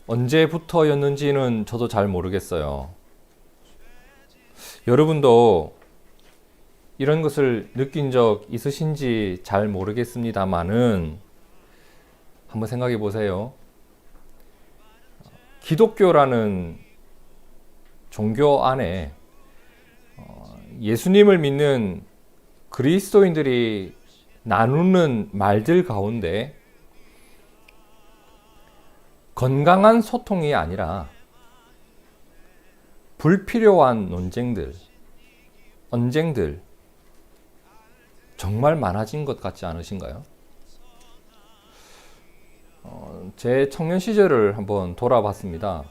언제부터였는지는 저도 잘 모르겠어요. 여러분도 이런 것을 느낀 적 있으신지 잘 모르겠습니다만은 한번 생각해 보세요. 기독교라는 종교 안에 예수님을 믿는 그리스도인들이 나누는 말들 가운데 건강한 소통이 아니라 불필요한 논쟁들, 언쟁들 정말 많아진 것 같지 않으신가요? 제 청년 시절을 한번 돌아봤습니다.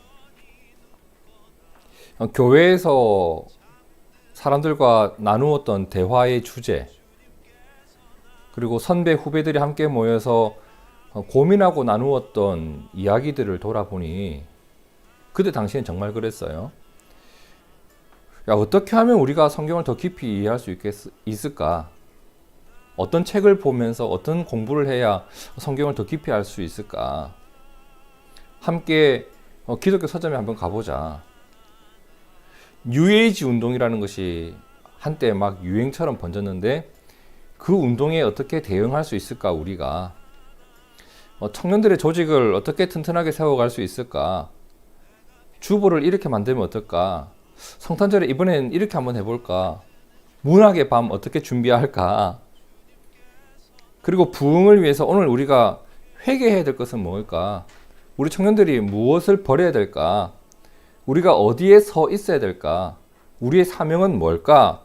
교회에서 사람들과 나누었던 대화의 주제, 그리고 선배 후배들이 함께 모여서 고민하고 나누었던 이야기들을 돌아보니 그때 당시엔 정말 그랬어요. 야, 어떻게 하면 우리가 성경을 더 깊이 이해할 수 있을까? 어떤 책을 보면서 어떤 공부를 해야 성경을 더 깊이 알 수 있을까? 함께 기독교 서점에 한번 가보자. 뉴에이지 운동이라는 것이 한때 막 유행처럼 번졌는데 그 운동에 어떻게 대응할 수 있을까 우리가? 청년들의 조직을 어떻게 튼튼하게 세워갈 수 있을까? 주보를 이렇게 만들면 어떨까? 성탄절에 이번엔 이렇게 한번 해볼까? 문학의 밤 어떻게 준비할까? 그리고 부흥을 위해서 오늘 우리가 회개해야 될 것은 뭘까? 우리 청년들이 무엇을 버려야 될까? 우리가 어디에 서 있어야 될까? 우리의 사명은 뭘까?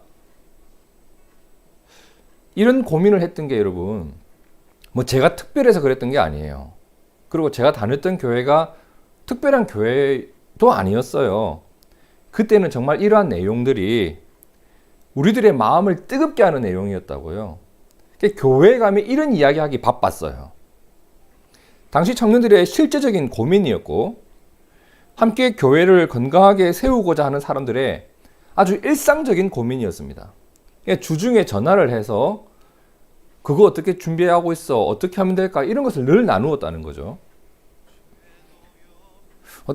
이런 고민을 했던 게 여러분, 뭐 제가 특별해서 그랬던 게 아니에요. 그리고 제가 다녔던 교회가 특별한 교회도 아니었어요. 그때는 정말 이러한 내용들이 우리들의 마음을 뜨겁게 하는 내용이었다고요. 교회에 가면 이런 이야기하기 바빴어요. 당시 청년들의 실제적인 고민이었고 함께 교회를 건강하게 세우고자 하는 사람들의 아주 일상적인 고민이었습니다. 주중에 전화를 해서 그거 어떻게 준비하고 있어? 어떻게 하면 될까? 이런 것을 늘 나누었다는 거죠.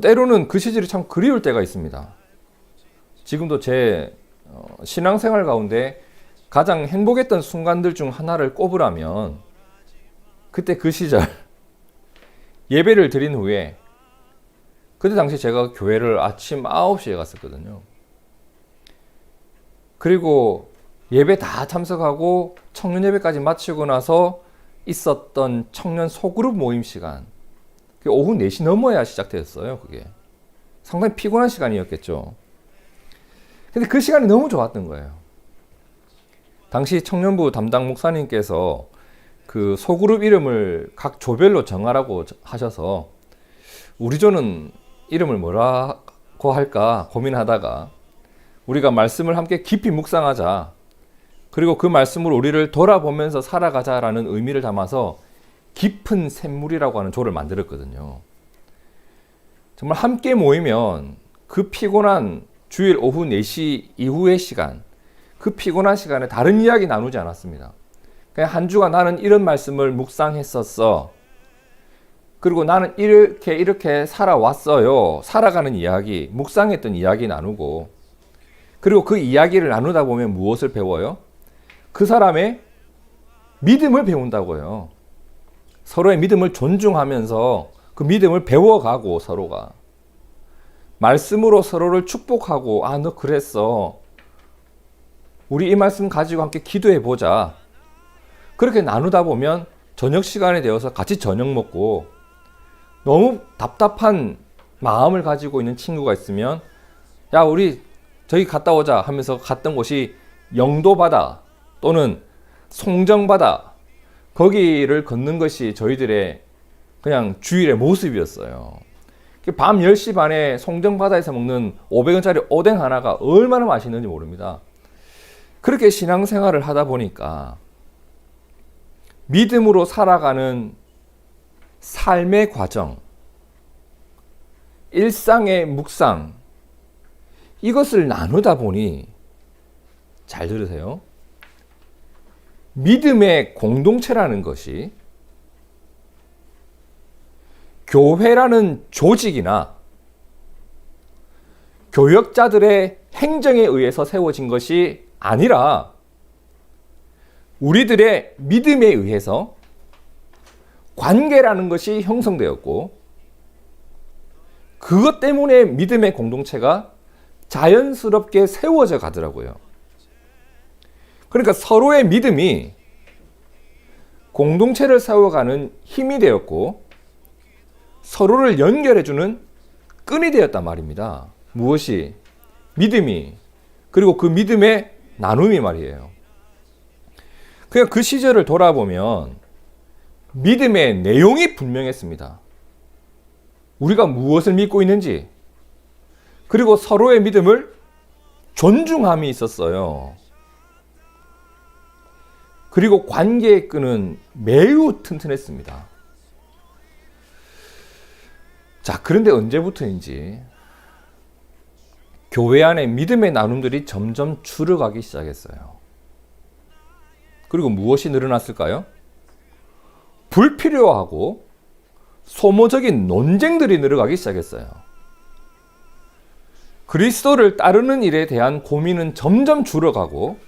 때로는 그 시절이 참 그리울 때가 있습니다. 지금도 제 신앙생활 가운데 가장 행복했던 순간들 중 하나를 꼽으라면 그때 그 시절 예배를 드린 후에 그때 당시 제가 교회를 아침 9시에 갔었거든요. 그리고 예배 다 참석하고 청년 예배까지 마치고 나서 있었던 청년 소그룹 모임 시간. 오후 4시 넘어야 시작되었어요. 그게 상당히 피곤한 시간이었겠죠. 근데 그 시간이 너무 좋았던 거예요. 당시 청년부 담당 목사님께서 그 소그룹 이름을 각 조별로 정하라고 하셔서 우리 조는 이름을 뭐라고 할까 고민하다가 우리가 말씀을 함께 깊이 묵상하자, 그리고 그 말씀으로 우리를 돌아보면서 살아가자라는 의미를 담아서 깊은 샘물이라고 하는 조를 만들었거든요. 정말 함께 모이면 그 피곤한 주일 오후 4시 이후의 시간, 그 피곤한 시간에 다른 이야기 나누지 않았습니다. 그냥 한 주간 나는 이런 말씀을 묵상했었어. 그리고 나는 이렇게 살아왔어요. 살아가는 이야기, 묵상했던 이야기 나누고, 그리고 그 이야기를 나누다 보면 무엇을 배워요? 그 사람의 믿음을 배운다고요. 서로의 믿음을 존중하면서 그 믿음을 배워가고, 서로가 말씀으로 서로를 축복하고, 아, 너 그랬어. 우리 이 말씀 가지고 함께 기도해 보자. 그렇게 나누다 보면 저녁 시간이 되어서 같이 저녁 먹고, 너무 답답한 마음을 가지고 있는 친구가 있으면 야, 우리 저기 갔다 오자 하면서 갔던 곳이 영도바다 또는 송정바다, 거기를 걷는 것이 저희들의 그냥 주일의 모습이었어요. 밤 10시 반에 송정바다에서 먹는 500원짜리 오뎅 하나가 얼마나 맛있는지 모릅니다. 그렇게 신앙생활을 하다 보니까 믿음으로 살아가는 삶의 과정, 일상의 묵상, 이것을 나누다 보니, 잘 들으세요, 믿음의 공동체라는 것이 교회라는 조직이나 교역자들의 행정에 의해서 세워진 것이 아니라 우리들의 믿음에 의해서 관계라는 것이 형성되었고, 그것 때문에 믿음의 공동체가 자연스럽게 세워져 가더라고요. 그러니까 서로의 믿음이 공동체를 세워가는 힘이 되었고, 서로를 연결해주는 끈이 되었단 말입니다. 무엇이? 믿음이. 그리고 그 믿음의 나눔이 말이에요. 그냥 그 시절을 돌아보면 믿음의 내용이 분명했습니다. 우리가 무엇을 믿고 있는지, 그리고 서로의 믿음을 존중함이 있었어요. 그리고 관계의 끈은 매우 튼튼했습니다. 자, 그런데 언제부터인지 교회 안에 믿음의 나눔들이 점점 줄어가기 시작했어요. 그리고 무엇이 늘어났을까요? 불필요하고 소모적인 논쟁들이 늘어가기 시작했어요. 그리스도를 따르는 일에 대한 고민은 점점 줄어가고,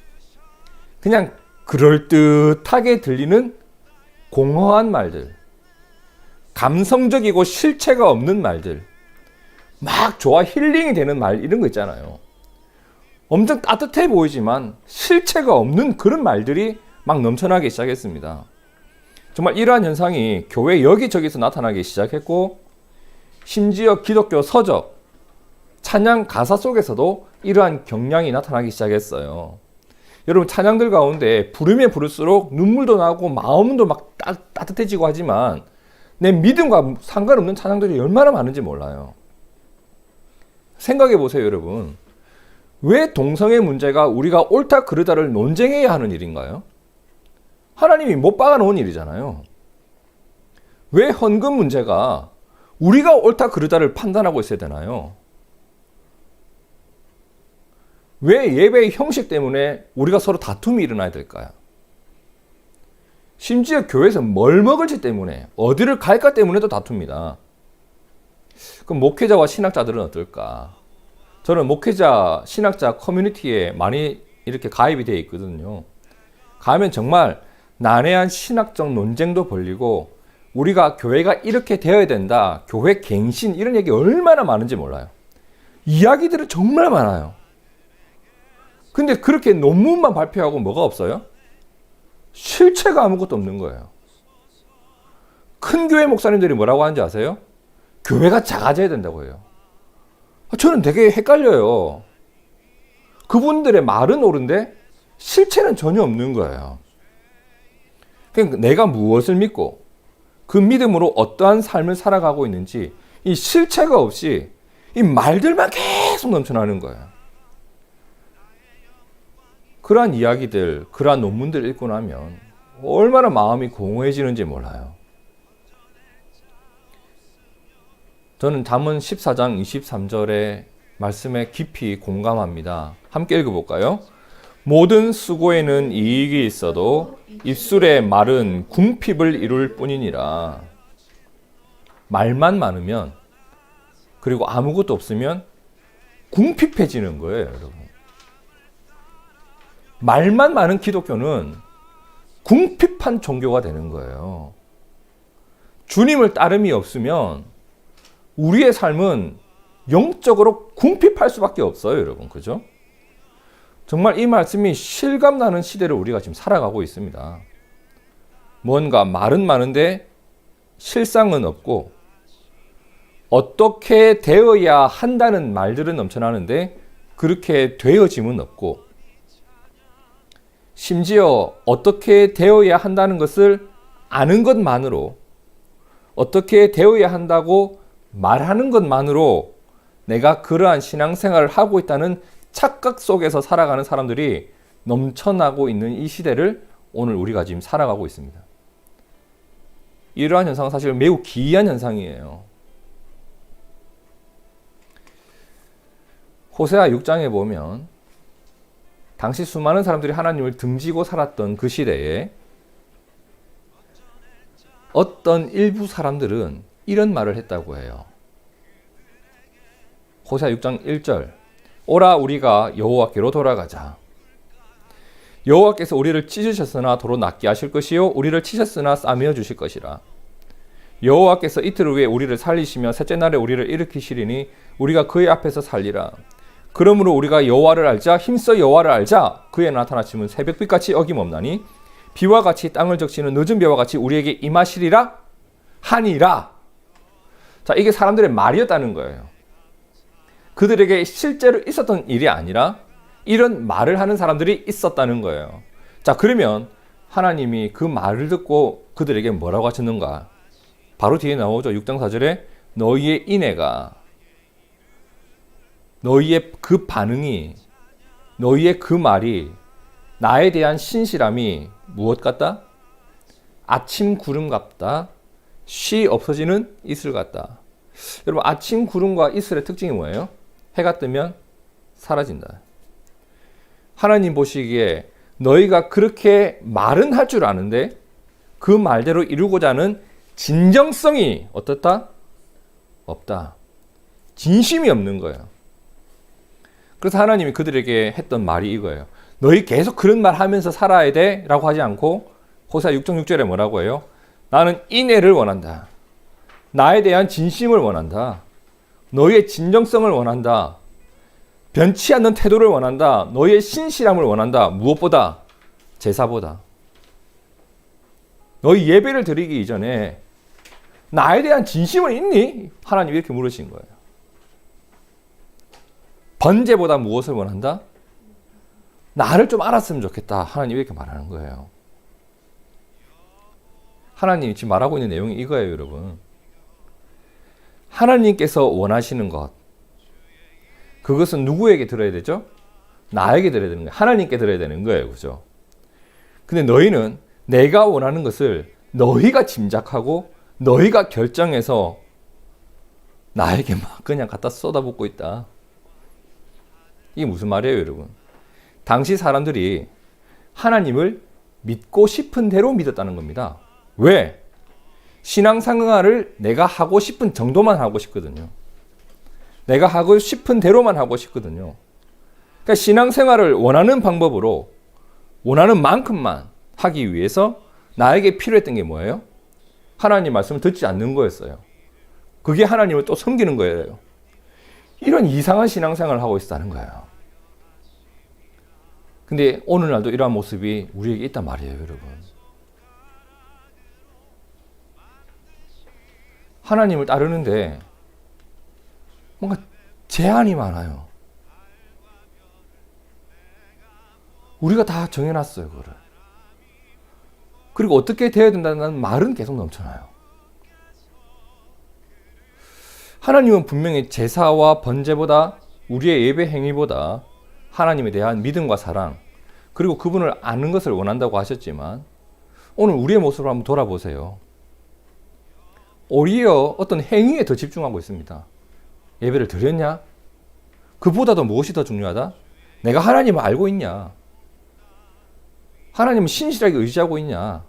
그냥 그럴듯하게 들리는 공허한 말들, 감성적이고 실체가 없는 말들, 막 좋아 힐링이 되는 말, 이런 거 있잖아요. 엄청 따뜻해 보이지만 실체가 없는 그런 말들이 막 넘쳐나기 시작했습니다. 정말 이러한 현상이 교회 여기저기서 나타나기 시작했고, 심지어 기독교 서적, 찬양 가사 속에서도 이러한 경향이 나타나기 시작했어요. 여러분, 찬양들 가운데 부르면 부를수록 눈물도 나고 마음도 막 따뜻해지고 하지만 내 믿음과 상관없는 찬양들이 얼마나 많은지 몰라요. 생각해 보세요, 여러분. 왜 동성애 문제가 우리가 옳다 그르다를 논쟁해야 하는 일인가요? 하나님이 못 박아놓은 일이잖아요. 왜 헌금 문제가 우리가 옳다 그르다를 판단하고 있어야 되나요? 왜 예배의 형식 때문에 우리가 서로 다툼이 일어나야 될까요? 심지어 교회에서 뭘 먹을지 때문에, 어디를 갈까 때문에도 다툽니다. 그럼 목회자와 신학자들은 어떨까? 저는 목회자, 신학자 커뮤니티에 많이 이렇게 가입이 되어 있거든요. 가면 정말 난해한 신학적 논쟁도 벌리고, 우리가 교회가 이렇게 되어야 된다, 교회 갱신, 이런 얘기 얼마나 많은지 몰라요. 이야기들은 정말 많아요. 근데 그렇게 논문만 발표하고 뭐가 없어요? 실체가 아무것도 없는 거예요. 큰 교회 목사님들이 뭐라고 하는지 아세요? 교회가 작아져야 된다고 해요. 저는 되게 헷갈려요. 그분들의 말은 옳은데 실체는 전혀 없는 거예요. 그러니까 내가 무엇을 믿고 그 믿음으로 어떠한 삶을 살아가고 있는지 이 실체가 없이 이 말들만 계속 넘쳐나는 거예요. 그러한 이야기들, 그러한 논문들 읽고 나면 얼마나 마음이 공허해지는지 몰라요. 저는 잠언 14장 23절의 말씀에 깊이 공감합니다. 함께 읽어볼까요? 모든 수고에는 이익이 있어도 입술의 말은 궁핍을 이룰 뿐이니라. 말만 많으면, 그리고 아무것도 없으면 궁핍해지는 거예요, 여러분. 말만 많은 기독교는 궁핍한 종교가 되는 거예요. 주님을 따름이 없으면 우리의 삶은 영적으로 궁핍할 수밖에 없어요, 여러분. 그죠? 정말 이 말씀이 실감나는 시대를 우리가 지금 살아가고 있습니다. 뭔가 말은 많은데 실상은 없고, 어떻게 되어야 한다는 말들은 넘쳐나는데 그렇게 되어짐은 없고, 심지어 어떻게 되어야 한다는 것을 아는 것만으로, 어떻게 되어야 한다고 말하는 것만으로 내가 그러한 신앙생활을 하고 있다는 착각 속에서 살아가는 사람들이 넘쳐나고 있는 이 시대를 오늘 우리가 지금 살아가고 있습니다. 이러한 현상은 사실 매우 기이한 현상이에요. 호세아 6장에 보면 당시 수많은 사람들이 하나님을 등지고 살았던 그 시대에 어떤 일부 사람들은 이런 말을 했다고 해요. 호세아 6장 1절. 오라 우리가 여호와께로 돌아가자. 여호와께서 우리를 찢으셨으나 도로 낫게 하실 것이요 우리를 치셨으나 싸매어 주실 것이라. 여호와께서 이틀 후에 우리를 살리시며 셋째 날에 우리를 일으키시리니 우리가 그의 앞에서 살리라. 그러므로 우리가 여호와를 알자. 힘써 여호와를 알자. 그의 나타나심은 새벽빛같이 어김없나니 비와 같이 땅을 적시는 늦은 비와 같이 우리에게 임하시리라 하니라. 자, 이게 사람들의 말이었다는 거예요. 그들에게 실제로 있었던 일이 아니라 이런 말을 하는 사람들이 있었다는 거예요. 자, 그러면 하나님이 그 말을 듣고 그들에게 뭐라고 하셨는가? 바로 뒤에 나오죠. 6장 4절에 너희의 인애가, 너희의 그 반응이, 너희의 그 말이, 나에 대한 신실함이 무엇 같다? 아침 구름 같다. 쉬 없어지는 이슬 같다. 여러분, 아침 구름과 이슬의 특징이 뭐예요? 해가 뜨면 사라진다. 하나님 보시기에 너희가 그렇게 말은 할 줄 아는데 그 말대로 이루고자 하는 진정성이 어떻다? 없다. 진심이 없는 거예요. 그래서 하나님이 그들에게 했던 말이 이거예요. 너희 계속 그런 말 하면서 살아야 돼 라고 하지 않고 호세아 6장 6절에 뭐라고 해요? 나는 인애를 원한다. 나에 대한 진심을 원한다. 너희의 진정성을 원한다. 변치 않는 태도를 원한다. 너희의 신실함을 원한다. 무엇보다? 제사보다. 너희 예배를 드리기 이전에 나에 대한 진심은 있니? 하나님이 이렇게 물으신 거예요. 번제보다 무엇을 원한다? 나를 좀 알았으면 좋겠다. 하나님이 이렇게 말하는 거예요. 하나님이 지금 말하고 있는 내용이 이거예요, 여러분. 하나님께서 원하시는 것, 그것은 누구에게 들어야 되죠? 나에게 들어야 되는 거예요. 하나님께 들어야 되는 거예요. 그죠? 근데 너희는 내가 원하는 것을 너희가 짐작하고 너희가 결정해서 나에게 막 그냥 갖다 쏟아붓고 있다. 이게 무슨 말이에요, 여러분? 당시 사람들이 하나님을 믿고 싶은 대로 믿었다는 겁니다. 왜? 신앙생활을 내가 하고 싶은 정도만 하고 싶거든요. 내가 하고 싶은 대로만 하고 싶거든요. 그러니까 신앙생활을 원하는 방법으로 원하는 만큼만 하기 위해서 나에게 필요했던 게 뭐예요? 하나님 말씀을 듣지 않는 거였어요. 그게 하나님을 또 섬기는 거예요. 이런 이상한 신앙생활을 하고 있었다는 거예요. 근데 오늘날도 이러한 모습이 우리에게 있단 말이에요, 여러분. 하나님을 따르는데 뭔가 제한이 많아요. 우리가 다 정해놨어요, 그거를. 그리고 어떻게 되어야 된다는 말은 계속 넘쳐나요. 하나님은 분명히 제사와 번제보다 우리의 예배 행위보다 하나님에 대한 믿음과 사랑 그리고 그분을 아는 것을 원한다고 하셨지만 오늘 우리의 모습을 한번 돌아보세요. 오히려 어떤 행위에 더 집중하고 있습니다. 예배를 드렸냐? 그보다도 무엇이 더 중요하다? 내가 하나님을 알고 있냐? 하나님을 신실하게 의지하고 있냐?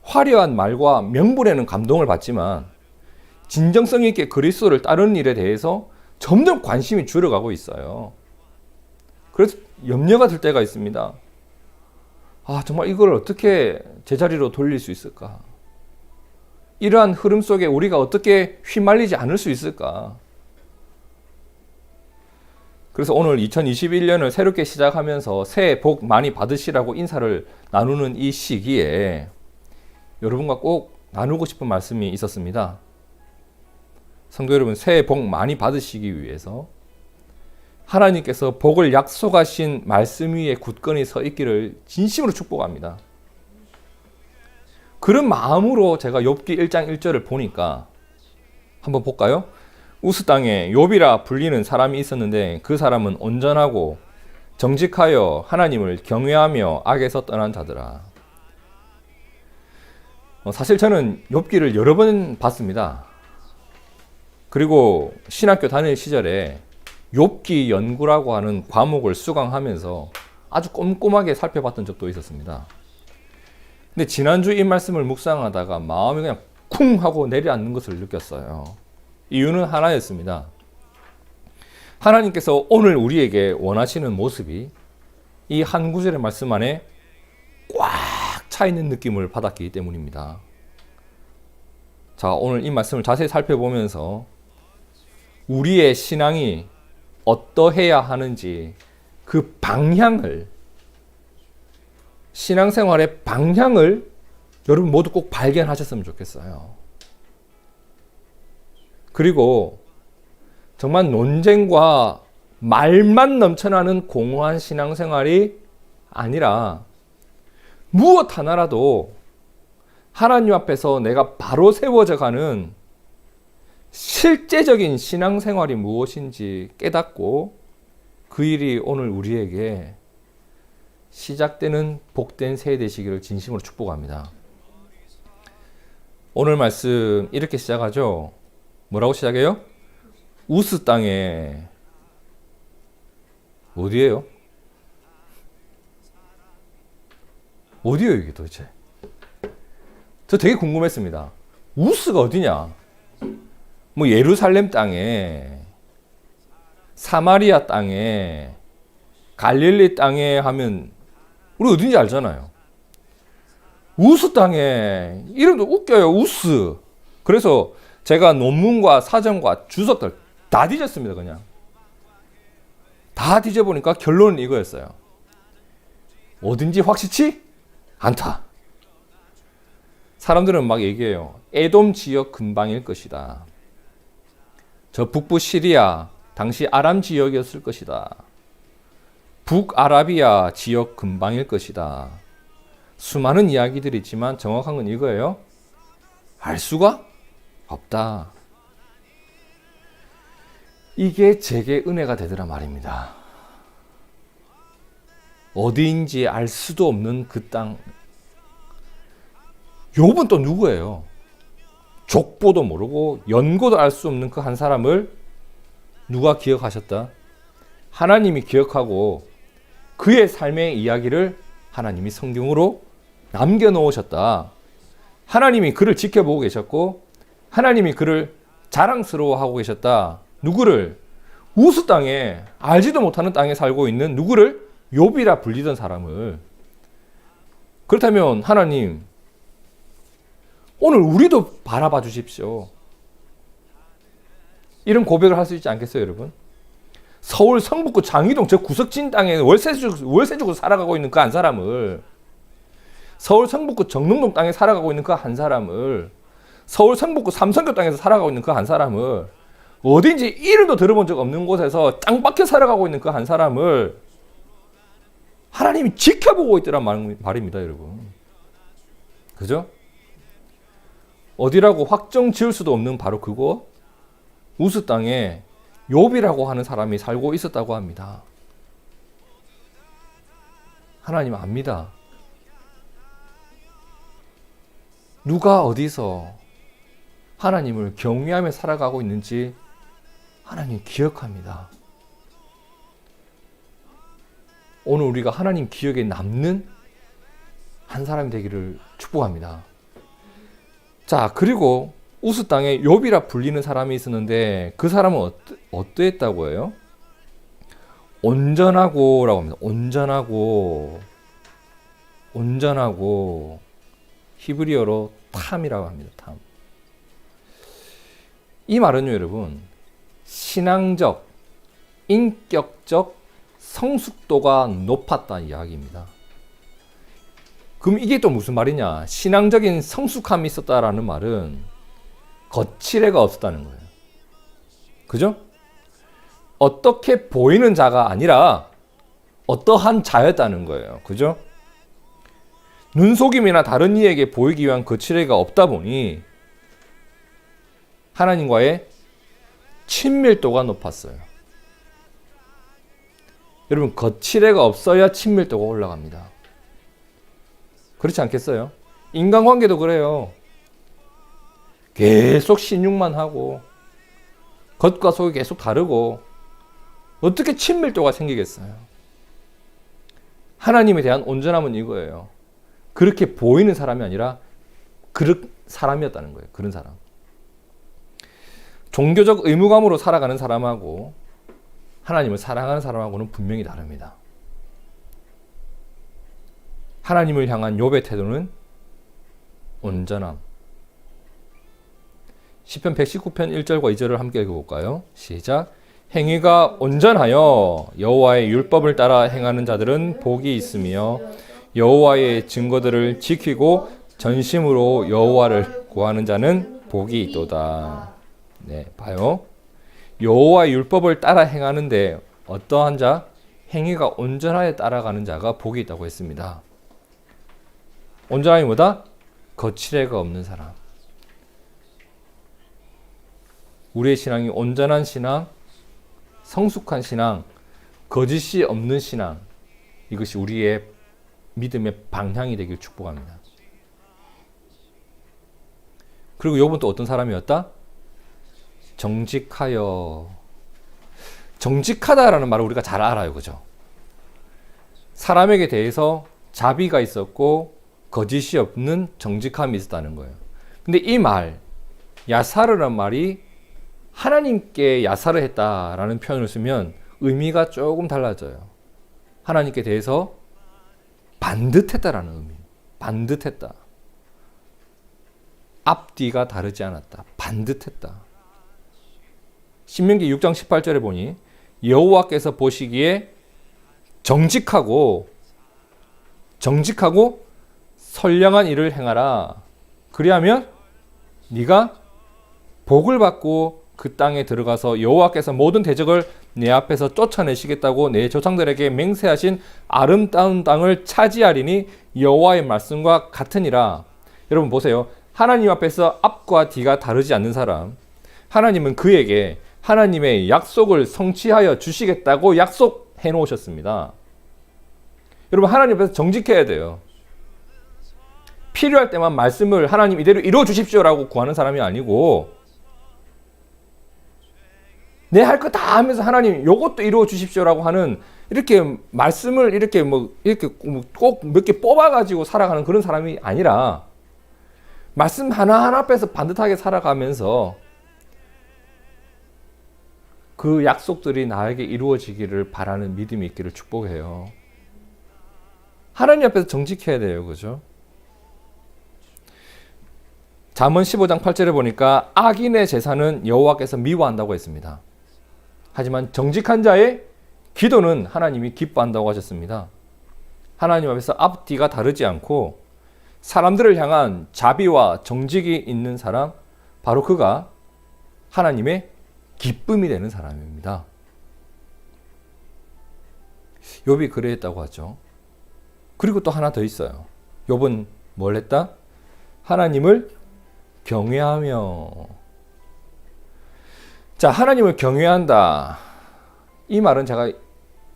화려한 말과 명분에는 감동을 받지만 진정성 있게 그리스도를 따르는 일에 대해서 점점 관심이 줄어가고 있어요. 그래서 염려가 들 때가 있습니다. 아, 정말 이걸 어떻게 제자리로 돌릴 수 있을까? 이러한 흐름 속에 우리가 어떻게 휘말리지 않을 수 있을까? 그래서 오늘 2021년을 새롭게 시작하면서 새해 복 많이 받으시라고 인사를 나누는 이 시기에 여러분과 꼭 나누고 싶은 말씀이 있었습니다. 성도 여러분, 새해 복 많이 받으시기 위해서 하나님께서 복을 약속하신 말씀 위에 굳건히 서 있기를 진심으로 축복합니다. 그런 마음으로 제가 욥기 1장 1절을 보니까 한번 볼까요? 우스 땅에 욥이라 불리는 사람이 있었는데 그 사람은 온전하고 정직하여 하나님을 경외하며 악에서 떠난 자더라. 사실 저는 욥기를 여러 번 봤습니다. 그리고 신학교 다닐 시절에 욥기 연구라고 하는 과목을 수강하면서 아주 꼼꼼하게 살펴봤던 적도 있었습니다. 근데 지난주 이 말씀을 묵상하다가 마음이 그냥 쿵 하고 내려앉는 것을 느꼈어요. 이유는 하나였습니다. 하나님께서 오늘 우리에게 원하시는 모습이 이 한 구절의 말씀 안에 꽉 차 있는 느낌을 받았기 때문입니다. 자, 오늘 이 말씀을 자세히 살펴보면서 우리의 신앙이 어떠해야 하는지 그 방향을, 신앙생활의 방향을 여러분 모두 꼭 발견하셨으면 좋겠어요. 그리고 정말 논쟁과 말만 넘쳐나는 공허한 신앙생활이 아니라 무엇 하나라도 하나님 앞에서 내가 바로 세워져 가는 실제적인 신앙생활이 무엇인지 깨닫고 그 일이 오늘 우리에게 시작되는 복된 새해 되시기를 진심으로 축복합니다. 오늘 말씀 이렇게 시작하죠. 뭐라고 시작해요? 우스 땅에, 어디예요? 어디예요 이게 도대체? 저 되게 궁금했습니다. 우스가 어디냐? 뭐 예루살렘 땅에, 사마리아 땅에, 갈릴리 땅에 하면 우리 어딘지 알잖아요. 우스 땅에, 이름도 웃겨요. 우스. 그래서 제가 논문과 사전과 주석들 다 뒤졌습니다. 그냥 다 뒤져보니까 결론은 이거였어요. 어딘지 확실치 않다. 사람들은 막 얘기해요. 에돔 지역 근방일 것이다. 저 북부 시리아, 당시 아람 지역이었을 것이다. 북아라비아 지역 근방일 것이다. 수많은 이야기들이 있지만 정확한 건 이거예요. 알 수가 없다. 이게 제게 은혜가 되더라 말입니다. 어디인지 알 수도 없는 그 땅. 욥은 또 누구예요? 족보도 모르고 연고도 알 수 없는 그 한 사람을 누가 기억하셨다? 하나님이 기억하고 그의 삶의 이야기를 하나님이 성경으로 남겨놓으셨다. 하나님이 그를 지켜보고 계셨고 하나님이 그를 자랑스러워하고 계셨다. 누구를? 우스 땅에, 알지도 못하는 땅에 살고 있는 누구를? 욥이라 불리던 사람을. 그렇다면 하나님, 오늘 우리도 바라봐 주십시오. 이런 고백을 할 수 있지 않겠어요, 여러분? 서울 성북구 장위동 저 구석진 땅에 월세 주고 살아가고 있는 그 한 사람을, 서울 성북구 정릉동 땅에 살아가고 있는 그 한 사람을, 서울 성북구 삼성교 땅에서 살아가고 있는 그 한 사람을, 어딘지 이름도 들어본 적 없는 곳에서 땅 밖에 살아가고 있는 그 한 사람을 하나님이 지켜보고 있더란 말입니다, 여러분. 그죠? 어디라고 확정 지을 수도 없는 바로 그곳, 우스 땅에 욥이라고 하는 사람이 살고 있었다고 합니다. 하나님 압니다. 누가 어디서 하나님을 경외하며 살아가고 있는지 하나님 기억합니다. 오늘 우리가 하나님 기억에 남는 한 사람이 되기를 축복합니다. 자, 그리고 우스 땅에 욥이라 불리는 사람이 있었는데 그 사람은 어떠했다고 해요? 온전하고라고 합니다. 온전하고 히브리어로 탐이라고 합니다. 탐. 이 말은요, 여러분, 신앙적, 인격적 성숙도가 높았다는 이야기입니다. 그럼 이게 또 무슨 말이냐? 신앙적인 성숙함이 있었다라는 말은 거칠애가 없었다는 거예요. 그죠? 어떻게 보이는 자가 아니라 어떠한 자였다는 거예요. 그죠? 눈속임이나 다른 이에게 보이기 위한 거칠애가 없다 보니 하나님과의 친밀도가 높았어요. 여러분, 거칠애가 없어야 친밀도가 올라갑니다. 그렇지 않겠어요? 인간관계도 그래요. 계속 신용만 하고 겉과 속이 계속 다르고 어떻게 친밀도가 생기겠어요? 하나님에 대한 온전함은 이거예요. 그렇게 보이는 사람이 아니라 그런 사람이었다는 거예요. 그런 사람. 종교적 의무감으로 살아가는 사람하고 하나님을 사랑하는 사람하고는 분명히 다릅니다. 하나님을 향한 욥의 태도는 온전함. 시편 119편 1절과 2절을 함께 읽어볼까요? 시작. 행위가 온전하여 여호와의 율법을 따라 행하는 자들은 복이 있으며 여호와의 증거들을 지키고 전심으로 여호와를 구하는 자는 복이 있도다. 네, 봐요. 여호와의 율법을 따라 행하는데 어떠한 자? 행위가 온전하게 따라가는 자가 복이 있다고 했습니다. 온전함이 뭐다? 거칠애가 없는 사람. 우리의 신앙이 온전한 신앙, 성숙한 신앙, 거짓이 없는 신앙, 이것이 우리의 믿음의 방향이 되길 축복합니다. 그리고 욥은 또 어떤 사람이었다? 정직하여. 정직하다라는 말을 우리가 잘 알아요. 그죠? 사람에게 대해서 자비가 있었고 거짓이 없는 정직함이 있었다는 거예요. 근데 이 말, 야사르라는 말이 하나님께 야사를 했다라는 표현을 쓰면 의미가 조금 달라져요. 하나님께 대해서 반듯했다라는 의미. 반듯했다. 앞뒤가 다르지 않았다. 반듯했다. 신명기 6장 18절에 보니 여호와께서 보시기에 정직하고 선량한 일을 행하라. 그리하면 네가 복을 받고 그 땅에 들어가서 여호와께서 모든 대적을 내 앞에서 쫓아내시겠다고 내 조상들에게 맹세하신 아름다운 땅을 차지하리니 여호와의 말씀과 같으니라. 여러분 보세요. 하나님 앞에서 앞과 뒤가 다르지 않는 사람, 하나님은 그에게 하나님의 약속을 성취하여 주시겠다고 약속해 놓으셨습니다. 여러분 하나님 앞에서 정직해야 돼요. 필요할 때만 말씀을 하나님 이대로 이루어 주십시오라고 구하는 사람이 아니고 내 할 거 다 하면서 하나님 요것도 이루어 주십시오라고 하는 이렇게 말씀을 이렇게 꼭 몇 개 뽑아 가지고 살아가는 그런 사람이 아니라 말씀 하나하나 앞에서 반듯하게 살아가면서 그 약속들이 나에게 이루어지기를 바라는 믿음이 있기를 축복해요. 하나님 앞에서 정직해야 돼요. 그죠? 잠언 15장 8절에 보니까 악인의 제사는 여호와께서 미워한다고 했습니다. 하지만 정직한 자의 기도는 하나님이 기뻐한다고 하셨습니다. 하나님 앞에서 앞뒤가 다르지 않고 사람들을 향한 자비와 정직이 있는 사람, 바로 그가 하나님의 기쁨이 되는 사람입니다. 욥이 그랬다고 하죠. 그리고 또 하나 더 있어요. 욥은 뭘 했다? 하나님을 경외하며. 자, 하나님을 경외한다. 이 말은 제가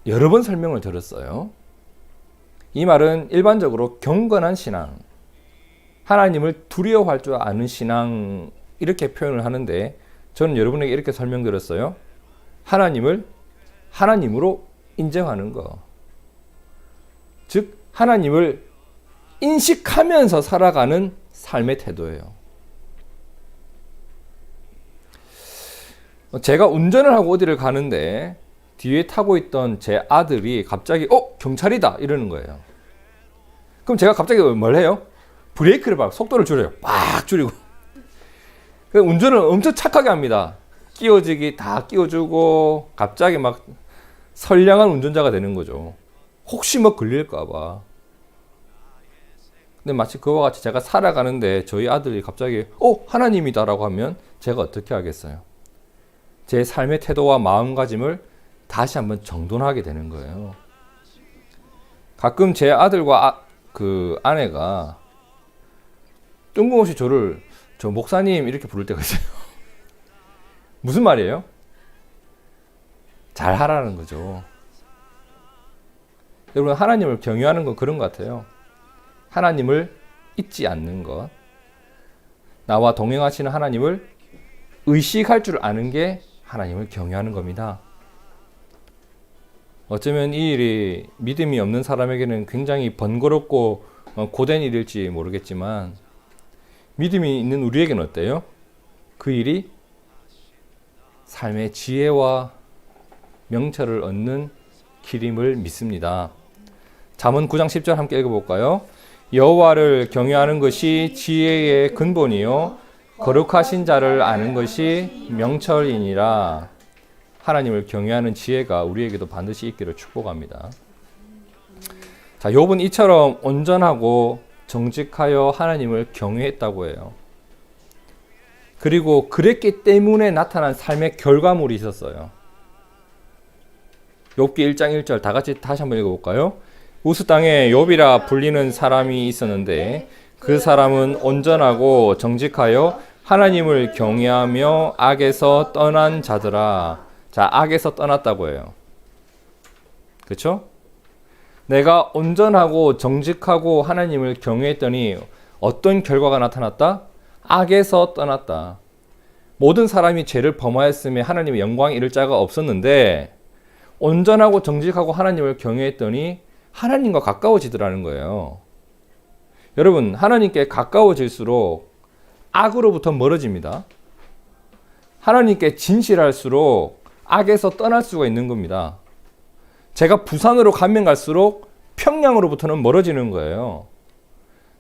여러 번 설명을 드렸어요. 이 말은 일반적으로 경건한 신앙, 하나님을 두려워할 줄 아는 신앙, 이렇게 표현을 하는데 저는 여러분에게 이렇게 설명드렸어요. 하나님을 하나님으로 인정하는 것. 즉 하나님을 인식하면서 살아가는 삶의 태도예요. 제가 운전을 하고 어디를 가는데 뒤에 타고 있던 제 아들이 갑자기 경찰이다 이러는 거예요. 그럼 제가 갑자기 뭘 해요? 브레이크를 막 속도를 줄여요. 막 줄이고. 운전을 엄청 착하게 합니다. 끼워주기 다 끼워주고 갑자기 막 선량한 운전자가 되는 거죠. 혹시 뭐 걸릴까 봐. 근데 마치 그와 같이 제가 살아가는데 저희 아들이 갑자기 하나님이다라고 하면 제가 어떻게 하겠어요? 제 삶의 태도와 마음가짐을 다시 한번 정돈하게 되는 거예요. 가끔 제 아들과 그 아내가 뜬금없이 저를 저 목사님 이렇게 부를 때가 있어요. 무슨 말이에요? 잘 하라는 거죠. 여러분 하나님을 경외하는 건 그런 것 같아요. 하나님을 잊지 않는 것. 나와 동행하시는 하나님을 의식할 줄 아는 게 하나님을 경외하는 겁니다. 어쩌면 이 일이 믿음이 없는 사람에게는 굉장히 번거롭고 고된 일일지 모르겠지만 믿음이 있는 우리에게는 어때요? 그 일이 삶의 지혜와 명철을 얻는 길임을 믿습니다. 잠언 9장 10절 함께 읽어볼까요? 여호와를 경외하는 것이 지혜의 근본이요 거룩하신 자를 아는 것이 명철이니라. 하나님을 경외하는 지혜가 우리에게도 반드시 있기를 축복합니다. 자, 욥은 이처럼 온전하고 정직하여 하나님을 경외했다고 해요. 그리고 그랬기 때문에 나타난 삶의 결과물이 있었어요. 욥기 1장 1절 다 같이 다시 한번 읽어볼까요? 우스 땅에 욥이라 불리는 사람이 있었는데 그 사람은 온전하고 정직하여 하나님을 경외하며 악에서 떠난 자더라. 자, 악에서 떠났다고 해요. 그렇죠? 내가 온전하고 정직하고 하나님을 경외했더니 어떤 결과가 나타났다? 악에서 떠났다. 모든 사람이 죄를 범하였음에 하나님의 영광에 이를 자가 없었는데 온전하고 정직하고 하나님을 경외했더니 하나님과 가까워지더라는 거예요. 여러분, 하나님께 가까워질수록 악으로부터 멀어집니다. 하나님께 진실할수록 악에서 떠날 수가 있는 겁니다. 제가 부산으로 가면 갈수록 평양으로부터는 멀어지는 거예요.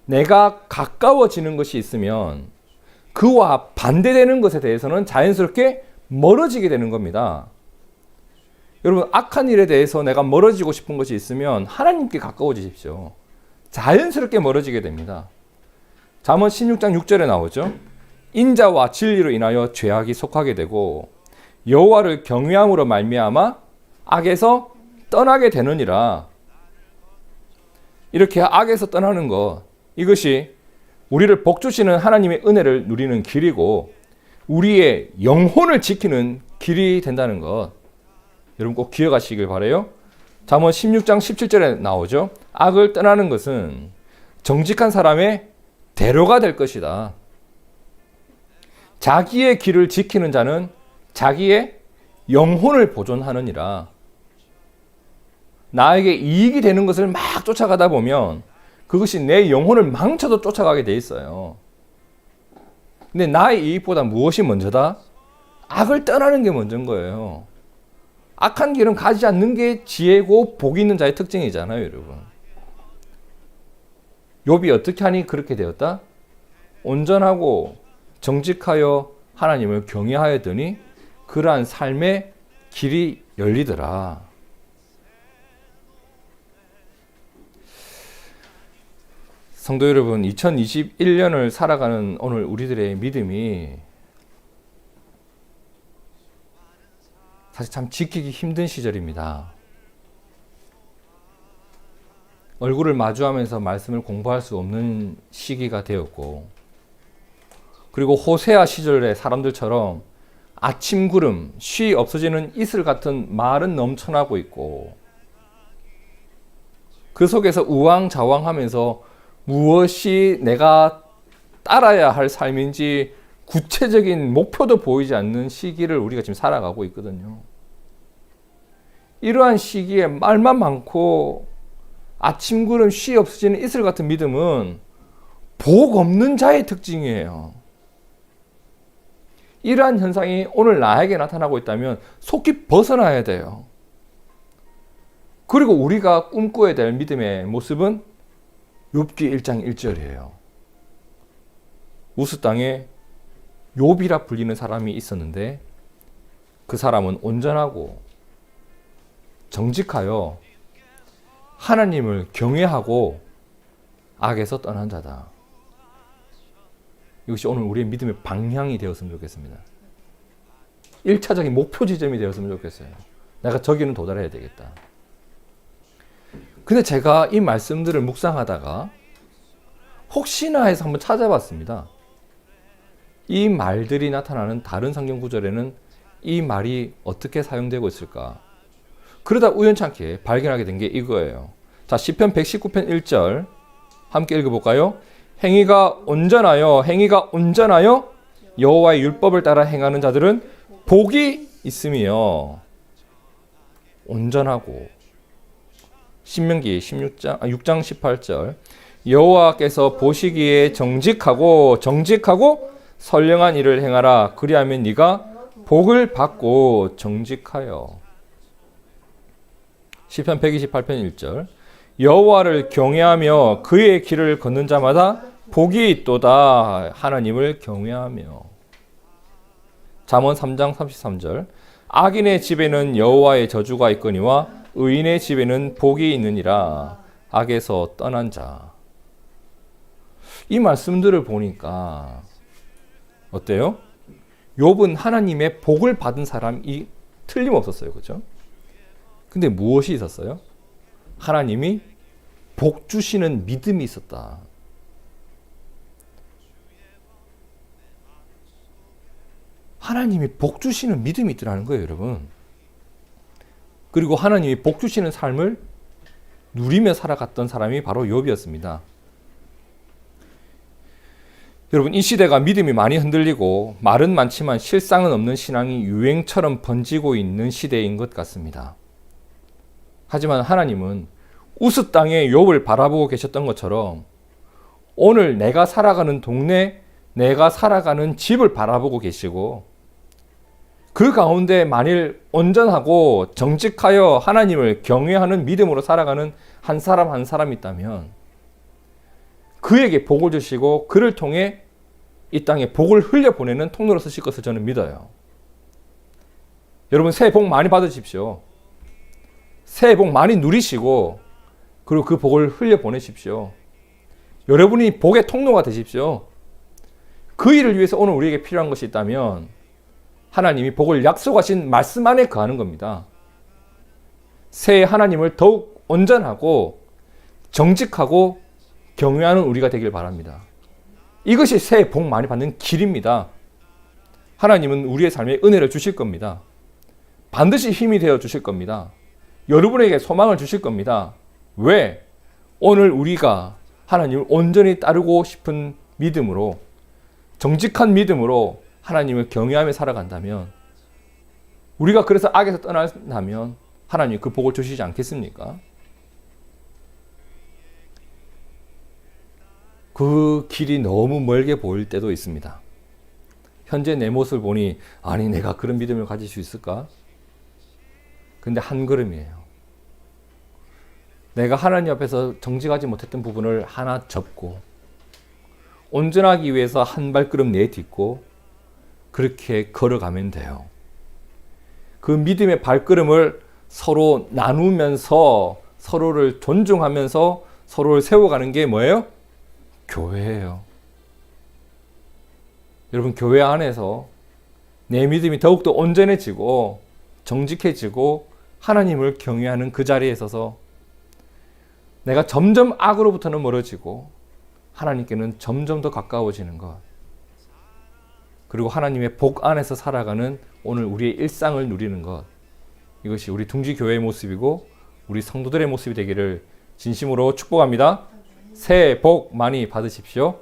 내가 가까워지는 것이 있으면 그와 반대되는 것에 대해서는 자연스럽게 멀어지게 되는 겁니다. 여러분, 악한 일에 대해서 내가 멀어지고 싶은 것이 있으면 하나님께 가까워지십시오. 자연스럽게 멀어지게 됩니다. 잠언 16장 6절에 나오죠. 인자와 진리로 인하여 죄악이 속하게 되고 여호와를 경외함으로 말미암아 악에서 떠나게 되느니라. 이렇게 악에서 떠나는 것, 이것이 우리를 복주시는 하나님의 은혜를 누리는 길이고 우리의 영혼을 지키는 길이 된다는 것, 여러분 꼭 기억하시길 바라요. 잠언 16장 17절에 나오죠. 악을 떠나는 것은 정직한 사람의 대로가 될 것이다. 자기의 길을 지키는 자는 자기의 영혼을 보존하느니라. 나에게 이익이 되는 것을 막 쫓아가다 보면 그것이 내 영혼을 망쳐도 쫓아가게 돼 있어요. 근데 나의 이익보다 무엇이 먼저다? 악을 떠나는 게 먼저인 거예요. 악한 길은 가지 않는 게 지혜고 복이 있는 자의 특징이잖아요, 여러분. 욥이 어떻게 하니 그렇게 되었다? 온전하고 정직하여 하나님을 경외하였더니 그러한 삶의 길이 열리더라. 성도 여러분, 2021년을 살아가는 오늘 우리들의 믿음이 사실 참 지키기 힘든 시절입니다. 얼굴을 마주하면서 말씀을 공부할 수 없는 시기가 되었고, 그리고 호세아 시절의 사람들처럼 아침 구름, 쉬 없어지는 이슬 같은 말은 넘쳐나고 있고, 그 속에서 우왕좌왕하면서 무엇이 내가 따라야 할 삶인지 구체적인 목표도 보이지 않는 시기를 우리가 지금 살아가고 있거든요. 이러한 시기에 말만 많고 아침 구름 쉬 없어지는 이슬 같은 믿음은 복 없는 자의 특징이에요. 이러한 현상이 오늘 나에게 나타나고 있다면 속히 벗어나야 돼요. 그리고 우리가 꿈꿔야 될 믿음의 모습은 욥기 1장 1절이에요. 우스 땅에 욥이라 불리는 사람이 있었는데 그 사람은 온전하고 정직하여 하나님을 경외하고 악에서 떠난 자다. 이것이 오늘 우리의 믿음의 방향이 되었으면 좋겠습니다. 1차적인 목표 지점이 되었으면 좋겠어요. 내가 저기는 도달해야 되겠다. 근데 제가 이 말씀들을 묵상하다가 혹시나 해서 한번 찾아봤습니다. 이 말들이 나타나는 다른 성경 구절에는 이 말이 어떻게 사용되고 있을까? 그러다 우연찮게 발견하게 된 게 이거예요. 자, 시편 119편 1절 함께 읽어볼까요? 행위가 온전하여 여호와의 율법을 따라 행하는 자들은 복이 있으며 온전하고. 신명기 6장 18절 여호와께서 보시기에 정직하고 선량한 일을 행하라. 그리하면 네가 복을 받고 정직하여. 시편 128편 1절. 여호와를 경외하며 그의 길을 걷는 자마다 복이 있도다. 하나님을 경외하며. 잠언 3장 33절. 악인의 집에는 여호와의 저주가 있거니와 의인의 집에는 복이 있느니라. 악에서 떠난 자. 이 말씀들을 보니까 어때요? 욥은 하나님의 복을 받은 사람이 틀림없었어요. 그렇죠? 근데 무엇이 있었어요? 하나님이 복 주시는 믿음이 있었다. 하나님이 복 주시는 믿음이 있더라는 거예요, 여러분. 그리고 하나님이 복 주시는 삶을 누리며 살아갔던 사람이 바로 욥이었습니다. 여러분, 이 시대가 믿음이 많이 흔들리고 말은 많지만 실상은 없는 신앙이 유행처럼 번지고 있는 시대인 것 같습니다. 하지만 하나님은 우스 땅에 욥을 바라보고 계셨던 것처럼 오늘 내가 살아가는 동네, 내가 살아가는 집을 바라보고 계시고 그 가운데 만일 온전하고 정직하여 하나님을 경외하는 믿음으로 살아가는 한 사람 한 사람이 있다면 그에게 복을 주시고 그를 통해 이 땅에 복을 흘려보내는 통로로 쓰실 것을 저는 믿어요. 여러분, 새해 복 많이 받으십시오. 새해 복 많이 누리시고 그리고 그 복을 흘려보내십시오. 여러분이 복의 통로가 되십시오. 그 일을 위해서 오늘 우리에게 필요한 것이 있다면 하나님이 복을 약속하신 말씀 안에 거하는 겁니다. 새해 하나님을 더욱 온전하고 정직하고 경외하는 우리가 되길 바랍니다. 이것이 새해 복 많이 받는 길입니다. 하나님은 우리의 삶에 은혜를 주실 겁니다. 반드시 힘이 되어 주실 겁니다. 여러분에게 소망을 주실 겁니다. 왜? 오늘 우리가 하나님을 온전히 따르고 싶은 믿음으로, 정직한 믿음으로 하나님을 경외하며 살아간다면, 우리가 그래서 악에서 떠난다면 하나님이 그 복을 주시지 않겠습니까? 그 길이 너무 멀게 보일 때도 있습니다. 현재 내 모습을 보니 아니 내가 그런 믿음을 가질 수 있을까? 근데 한 걸음이에요. 내가 하나님 앞에서 정직하지 못했던 부분을 하나 접고 온전하기 위해서 한 발걸음 내딛고 그렇게 걸어가면 돼요. 그 믿음의 발걸음을 서로 나누면서 서로를 존중하면서 서로를 세워가는 게 뭐예요? 교회예요. 여러분, 교회 안에서 내 믿음이 더욱더 온전해지고 정직해지고 하나님을 경외하는 그 자리에 서서 내가 점점 악으로부터는 멀어지고 하나님께는 점점 더 가까워지는 것, 그리고 하나님의 복 안에서 살아가는 오늘 우리의 일상을 누리는 것, 이것이 우리 둥지교회의 모습이고 우리 성도들의 모습이 되기를 진심으로 축복합니다. 새해 복 많이 받으십시오.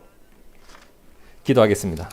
기도하겠습니다.